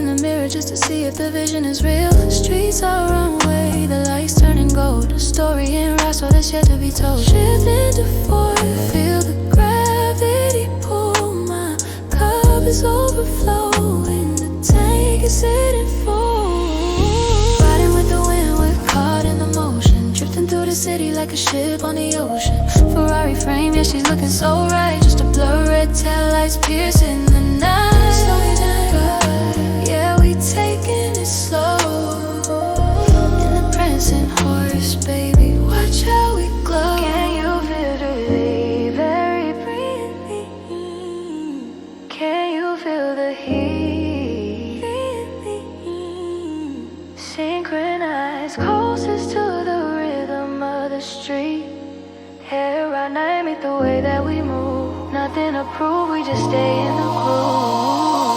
in the mirror just to see if the vision is real. Streets are runway, the lights turning gold. A story in rust, all that's yet to be told. Shift into fourth, feel the gravity pull. My cup is overflowing, the tank is sitting full. Riding with the wind, we're caught in the motion. Drifting through the city like a ship on the ocean. Ferrari frame, yeah, she's looking so right. Just a blur, red tail lights piercing the night. Slowing down, yeah, we taking it slow. In the prancing horse, baby, watch how we glow. Can you feel the heat? Very briefly. Can you feel the heat? Synchronized, closest to the rhythm of the street. Hair right now, meet the way that we move. Nothing to prove, we just stay in the groove.